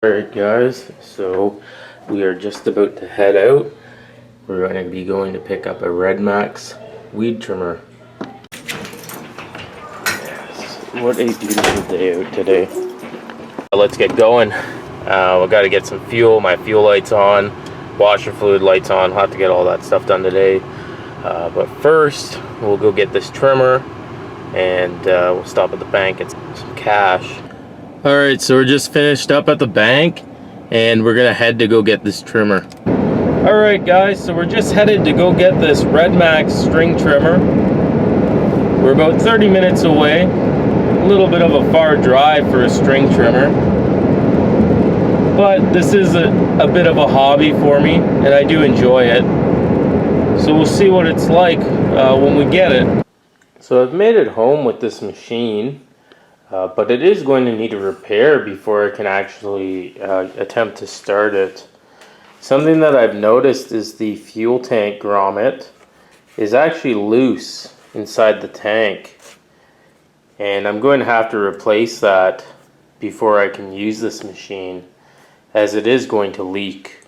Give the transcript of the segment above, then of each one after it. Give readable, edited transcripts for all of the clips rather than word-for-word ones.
Alright guys, so we are just about to head out. We're going to be going to pick up a Red Max weed trimmer. Yes, what a beautiful day out today. Let's get going. We got to get some fuel, my fuel light's on, washer fluid light's on. I'll have to get all that stuff done today. But first, we'll go get this trimmer and we'll stop at the bank and get some cash. Alright, so we're just finished up at the bank and we're gonna head to go get this trimmer. Alright guys, so we're just headed to go get this Red Max string trimmer. We're about 30 minutes away. A little bit of a far drive for a string trimmer. But this is a bit of a hobby for me and I do enjoy it. So we'll see what it's like when we get it. So I've made it home with this machine. But it is going to need a repair before I can actually attempt to start it. Something that I've noticed is the fuel tank grommet is actually loose inside the tank. And I'm going to have to replace that before I can use this machine, as it is going to leak.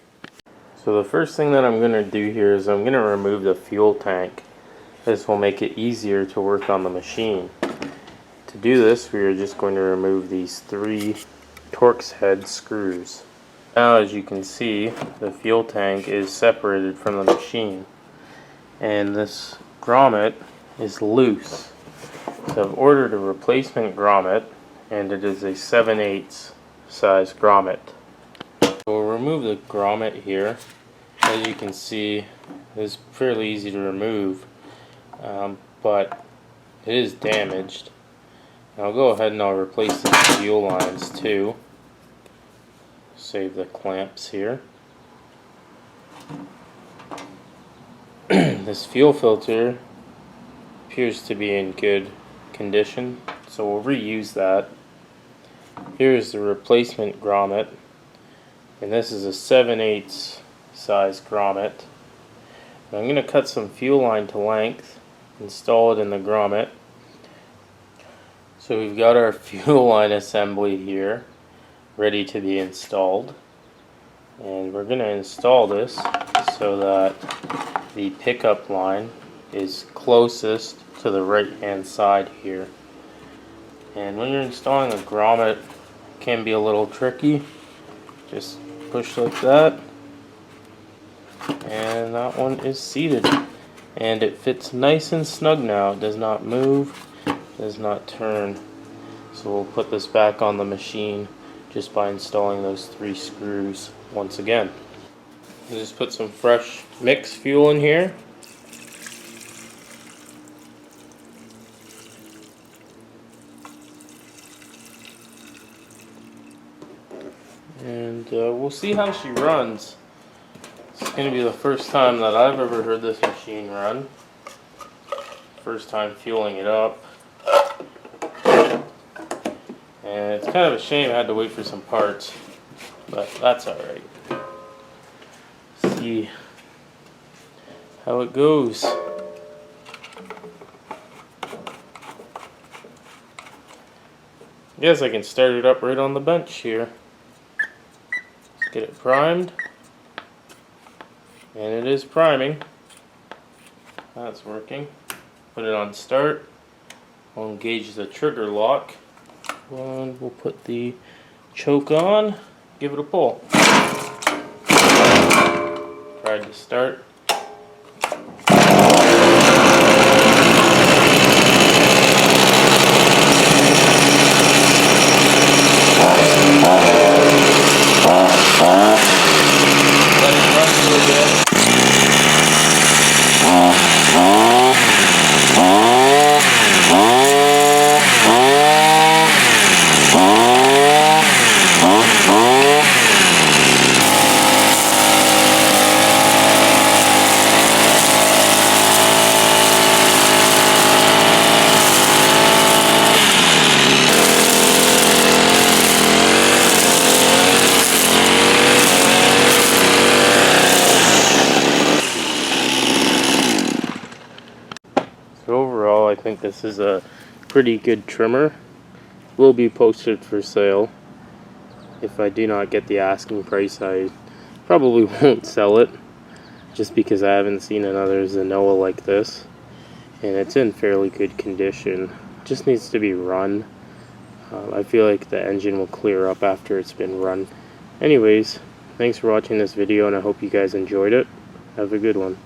So the first thing that I'm going to do here is I'm going to remove the fuel tank. This will make it easier to work on the machine. To do this, we are just going to remove these 3 Torx head screws. Now, as you can see, the fuel tank is separated from the machine, and this grommet is loose. So I've ordered a replacement grommet, and it is a 7/8 size grommet. So we'll remove the grommet here. As you can see, it's fairly easy to remove, but it is damaged. I'll go ahead and I'll replace the fuel lines too. Save the clamps here. This fuel filter appears to be in good condition, so we'll reuse that. Here is the replacement grommet, and this is a 7/8 size grommet. And I'm going to cut some fuel line to length, install it in the grommet. So we've got our fuel line assembly here ready to be installed, and we're going to install this so that the pickup line is closest to the right hand side here. And when you're installing a grommet, it can be a little tricky. Just push like that, and that one is seated, and it fits nice and snug now. It does not move, does not turn. So we'll put this back on the machine just by installing those 3 screws once again. I'll just put some fresh mixed fuel in here. And we'll see how she runs. It's going to be the first time that I've ever heard this machine run. First time fueling it up. And it's kind of a shame I had to wait for some parts, but that's alright. See how it goes. Guess I can start it up right on the bench here. Let's get it primed. And it is priming. That's working. Put it on start. I'll engage the trigger lock. And we'll put the choke on, give it a pull. Tried to start. Let it run a little bit. So overall, I think this is a pretty good trimmer. Will be posted for sale. if I do not get the asking price, I probably won't sell it, just because I haven't seen another Zenoah like this, and it's in fairly good condition. Just needs to be run. I feel like the engine will clear up after it's been run. Anyways, thanks for watching this video, and I hope you guys enjoyed it. Have a good one.